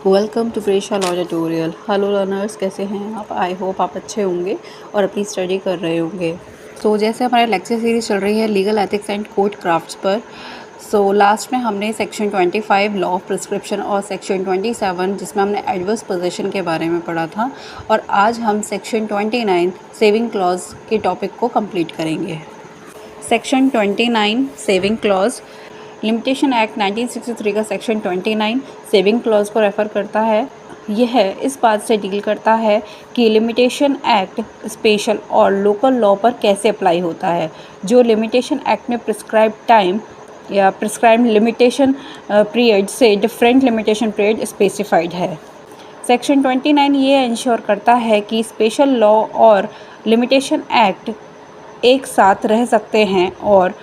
Welcome to Fresha law tutorial. Hello learners, कैसे हैं आप? आई होप आप अच्छे होंगे और अपनी स्टडी कर रहे होंगे। जैसे हमारे लेक्चर सीरीज चल रही है legal ethics and court crafts पर। लास्ट में हमने सेक्शन 25 लॉ ऑफ प्रिस्क्रिप्शन और सेक्शन 27 जिसमें हमने एडवर्स पोजीशन के बारे में पढ़ा था, और आज हम सेक्शन 29 सेविंग क्लॉज के टॉपिक को कंप्लीट करेंगे। Section 29 saving clause limitation act 1963 का सेक्शन 29 सेविंग क्लॉज को रेफ़र करता है। यह इस बात से डील करता है कि लिमिटेशन एक्ट स्पेशल और लोकल लॉ पर कैसे अप्लाई होता है। जो लिमिटेशन एक्ट में प्रिस्क्राइब टाइम या प्रिस्क्राइब लिमिटेशन पीरियड से डिफरेंट लिमिटेशन पीरियड स्पेसिफाइड है। सेक्शन 29 ये इंश्योर करता है कि स्पेशल लॉ और लिमिटेशन एक्ट एक साथ रह सकते हैं, और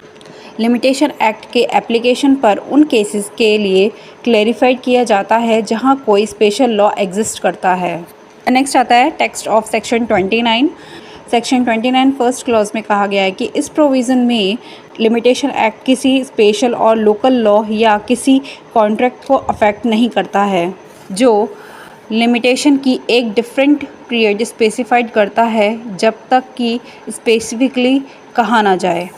लिमिटेशन एक्ट के एप्लीकेशन पर उन केसेस के लिए क्लैरिफाइड किया जाता है जहां कोई स्पेशल लॉ एग्जिस्ट करता है। नेक्स्ट आता है text of section 29। Section 29 first clause में कहा गया है कि इस प्रोविज़न में लिमिटेशन एक्ट किसी स्पेशल और लोकल लॉ या किसी कॉन्ट्रैक्ट को अफेक्ट नहीं करता है जो लिमिटेशन की एक डिफरेंट पीरियड स्पेसिफाइड करता है, जब तक कि स्पेसिफिकली कहा ना जाए।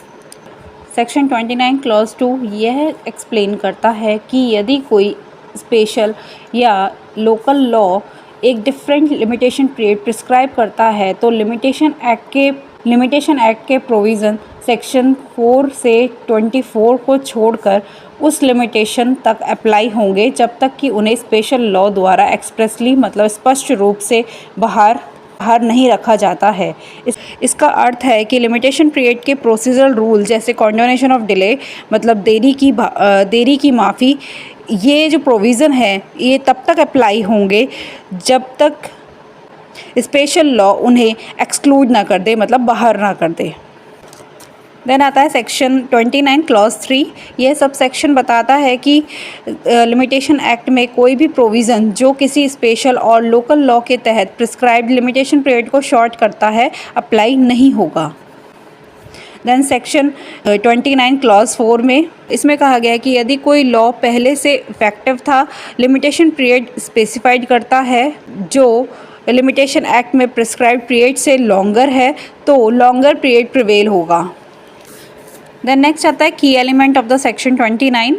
सेक्शन 29 क्लॉज 2 यह एक्सप्लेन करता है कि यदि कोई स्पेशल या लोकल लॉ एक डिफरेंट लिमिटेशन पीरियड प्रिस्क्राइब करता है तो लिमिटेशन एक्ट के प्रोविज़न सेक्शन 4 से 24 को छोड़कर उस लिमिटेशन तक अप्लाई होंगे जब तक कि उन्हें स्पेशल लॉ द्वारा एक्सप्रेसली मतलब स्पष्ट रूप से बाहर नहीं रखा जाता है। इसका अर्थ है कि लिमिटेशन पीरियड के प्रोसीजरल रूल जैसे कंडोनेशन ऑफ डिले मतलब देरी की माफ़ी, ये जो प्रोविज़न है ये तब तक अप्लाई होंगे जब तक स्पेशल लॉ उन्हें एक्सक्लूड ना कर दे, मतलब बाहर ना कर दे। देन आता है सेक्शन 29 क्लॉज 3। यह सब सेक्शन बताता है कि लिमिटेशन एक्ट में कोई भी प्रोविज़न जो किसी स्पेशल और लोकल लॉ के तहत प्रिस्क्राइब्ड लिमिटेशन पीरियड को शॉर्ट करता है अप्लाई नहीं होगा। देन सेक्शन 29 क्लॉज 4 में इसमें कहा गया है कि यदि कोई लॉ पहले से इफेक्टिव था, लिमिटेशन पीरियड स्पेसिफाइड करता है जो लिमिटेशन एक्ट में प्रिस्क्राइब्ड पीरियड से लॉन्गर है, तो लॉन्गर पीरियड प्रिवेल होगा। देन नेक्स्ट आता है की element of the section 29।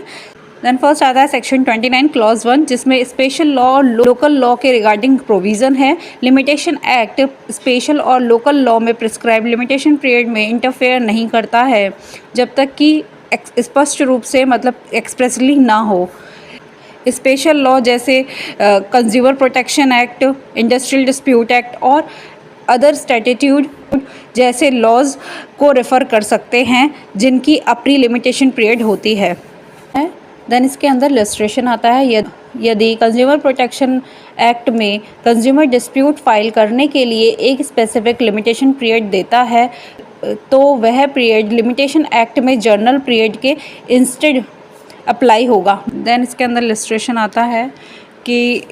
Then first आता है सेक्शन 29 क्लॉज 1 जिसमें स्पेशल लॉ और लोकल लॉ के रिगार्डिंग प्रोविज़न है। लिमिटेशन एक्ट स्पेशल और लोकल लॉ में प्रिस्क्राइब लिमिटेशन पीरियड में इंटरफेयर नहीं करता है जब तक कि स्पष्ट रूप से मतलब एक्सप्रेसली ना हो। स्पेशल लॉ जैसे consumer protection act, industrial dispute act और अदर स्टैट्यूट जैसे लॉज को रेफ़र कर सकते हैं जिनकी अपनी लिमिटेशन पीरियड होती है। देन इसके अंदर इलस्ट्रेशन आता है। यदि कंज्यूमर प्रोटेक्शन एक्ट में कंज्यूमर डिस्प्यूट फाइल करने के लिए एक स्पेसिफिक लिमिटेशन पीरियड देता है तो वह पीरियड लिमिटेशन एक्ट में जर्नल पीरियड के इंस्टेड अप्लाई होगा। देन इसके अंदर इलस्ट्रेशन आता है कि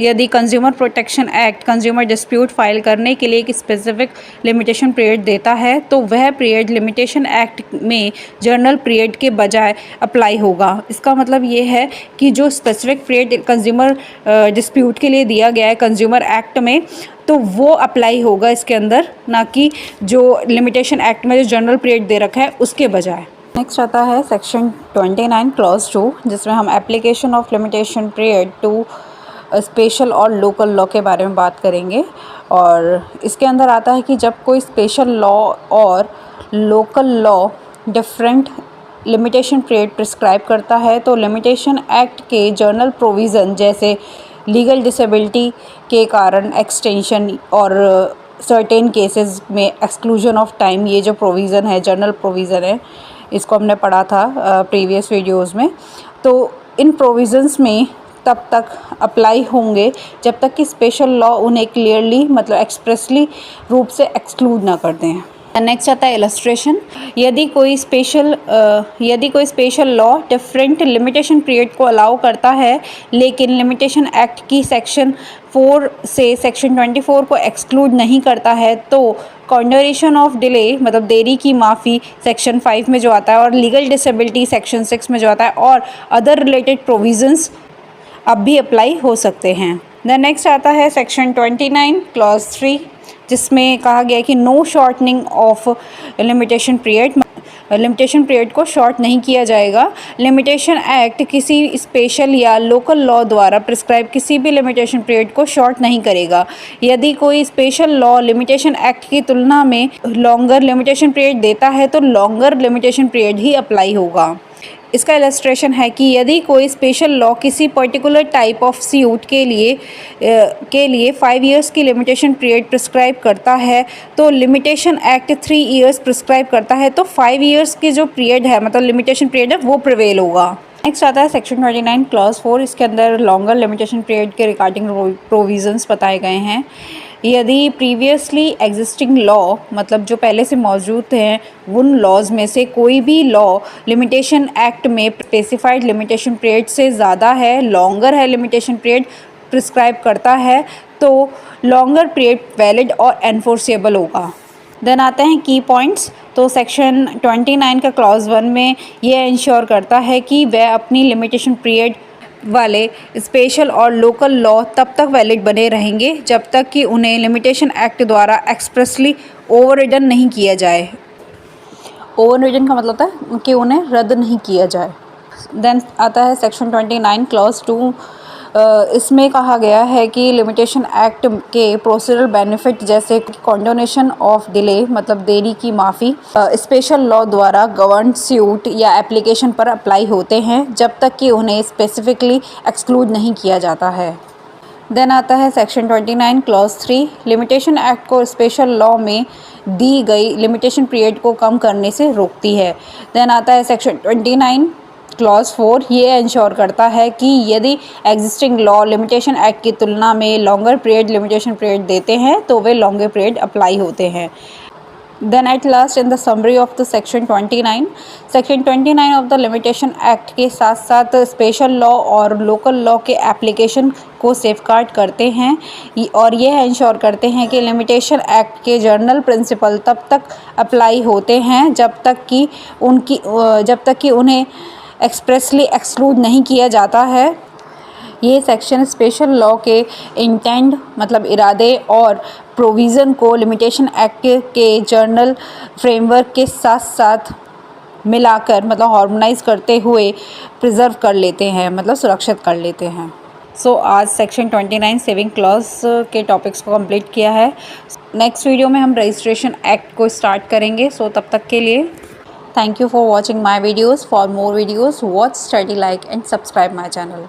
यदि consumer protection act consumer dispute file करने के लिए एक स्पेसिफिक लिमिटेशन पीरियड देता है तो वह पीरियड लिमिटेशन एक्ट में जर्नल पीरियड के बजाय अप्लाई होगा। इसका मतलब ये है कि जो स्पेसिफिक पीरियड कंज्यूमर डिस्प्यूट के लिए दिया गया है कंज्यूमर एक्ट में, तो वो अप्लाई होगा इसके अंदर, ना कि जो लिमिटेशन एक्ट में जो जर्नल पीरियड दे रखा है उसके बजाय। नेक्स्ट आता है सेक्शन 29 क्लॉज 2 जिसमें हम application of limitation period to special और लोकल लॉ के बारे में बात करेंगे। और इसके अंदर आता है कि जब कोई स्पेशल लॉ और local law different limitation period prescribe करता है तो लिमिटेशन एक्ट के जर्नल प्रोविज़न जैसे लीगल डिसेबिलिटी के कारण एक्सटेंशन और सर्टेन केसेस में एक्सक्लूजन ऑफ टाइम, ये जो प्रोविज़न है जर्नल प्रोविज़न है, इसको हमने पढ़ा था प्रीवियस वीडियोस में। तो इन प्रोविज़न्स में तब तक अप्लाई होंगे जब तक कि स्पेशल लॉ उन्हें क्लियरली मतलब एक्सप्रेसली रूप से एक्सक्लूड ना कर दें। नेक्स्ट आता है इलस्ट्रेशन। यदि कोई special law different limitation period को अलाउ करता है लेकिन लिमिटेशन एक्ट की सेक्शन 4 से सेक्शन 24 को एक्सक्लूड नहीं करता है तो कंडोनेशन ऑफ डिले मतलब देरी की माफ़ी सेक्शन 5 में जो आता है और लीगल डिसेबिलिटी सेक्शन 6 में जो आता है और अदर रिलेटेड प्रोविजंस अब भी अप्लाई हो सकते हैं। द नेक्स्ट आता है सेक्शन 29 क्लॉज 3, जिसमें कहा गया है कि no shortening of limitation period, limitation period को शॉर्ट नहीं किया जाएगा। लिमिटेशन एक्ट किसी स्पेशल या लोकल लॉ द्वारा प्रिस्क्राइब किसी भी लिमिटेशन पीरियड को शॉर्ट नहीं करेगा। यदि कोई स्पेशल लॉ लिमिटेशन एक्ट की तुलना में लॉन्गर लिमिटेशन पीरियड देता है तो लॉन्गर लिमिटेशन पीरियड ही अप्लाई होगा। इसका इलस्ट्रेशन है कि यदि कोई स्पेशल लॉ किसी पर्टिकुलर टाइप ऑफ सूट के लिए 5 इयर्स की लिमिटेशन पीरियड प्रिस्क्राइब करता है तो लिमिटेशन एक्ट 3 इयर्स प्रिस्क्राइब करता है, तो 5 इयर्स की जो पीरियड है, मतलब लिमिटेशन पीरियड है, वो प्रिवेल होगा। नेक्स्ट आता है सेक्शन 29 क्लॉज 4। इसके अंदर लॉन्गर लिमिटेशन पीरियड के रिगार्डिंग प्रोविजंस बताए गए हैं। यदि प्रीवियसली एग्जिस्टिंग लॉ, मतलब जो पहले से मौजूद हैं उन लॉज में से कोई भी लॉ लिमिटेशन एक्ट में स्पेसिफाइड लिमिटेशन पीरियड से ज़्यादा है, लॉन्गर है लिमिटेशन पीरियड प्रिस्क्राइब करता है, तो लॉन्गर पीरियड वैलिड और एनफोर्सेबल होगा। देन आते हैं की पॉइंट्स। तो सेक्शन 29 का क्लॉज 1 में यह इंश्योर करता है कि वह अपनी लिमिटेशन पीरियड वाले स्पेशल और लोकल लॉ तब तक वैलिड बने रहेंगे जब तक कि उन्हें लिमिटेशन एक्ट द्वारा एक्सप्रेसली ओवररिडन नहीं किया जाए। ओवररिडन का मतलब है कि उन्हें रद्द नहीं किया जाए। देन आता है सेक्शन 29 क्लॉज 2। इसमें कहा गया है कि लिमिटेशन एक्ट के प्रोसीजरल बेनिफिट जैसे कॉन्डोनेशन ऑफ डिले, मतलब देरी की माफ़ी, स्पेशल लॉ द्वारा गवर्न सूट या एप्लीकेशन पर अप्लाई होते हैं जब तक कि उन्हें स्पेसिफिकली एक्सक्लूड नहीं किया जाता है। देन आता है सेक्शन 29 क्लॉज 3। लिमिटेशन एक्ट को स्पेशल लॉ में दी गई लिमिटेशन पीरियड को कम करने से रोकती है। देन आता है सेक्शन 29 क्लॉज 4। ये इंश्योर करता है कि यदि एग्जिस्टिंग लॉ लिमिटेशन एक्ट की तुलना में लॉन्गर पीरियड लिमिटेशन पीरियड देते हैं तो वे लॉन्गर पीरियड अप्लाई होते हैं। Then at last in the summary of the section 29 of the limitation act के साथ साथ स्पेशल लॉ और लोकल लॉ के एप्लीकेशन को सेफगार्ड करते हैं और यह इंश्योर करते हैं कि लिमिटेशन एक्ट के जनरल प्रिंसिपल तब तक अप्लाई होते हैं जब तक कि उन्हें एक्सप्रेसली एक्सक्लूड नहीं किया जाता है। ये सेक्शन स्पेशल लॉ के इंटेंड, मतलब इरादे और प्रोविज़न को लिमिटेशन एक्ट के जर्नल फ्रेमवर्क के साथ साथ मिलाकर, मतलब हार्मोनाइज करते हुए प्रिजर्व कर लेते हैं, मतलब सुरक्षित कर लेते हैं। सो आज सेक्शन 29 सेविंग क्लॉज के टॉपिक्स को कंप्लीट किया है। नेक्स्ट वीडियो में हम रजिस्ट्रेशन एक्ट को स्टार्ट करेंगे। सो तब तक के लिए thank you for watching my videos. For more videos, watch, study, like and subscribe my channel.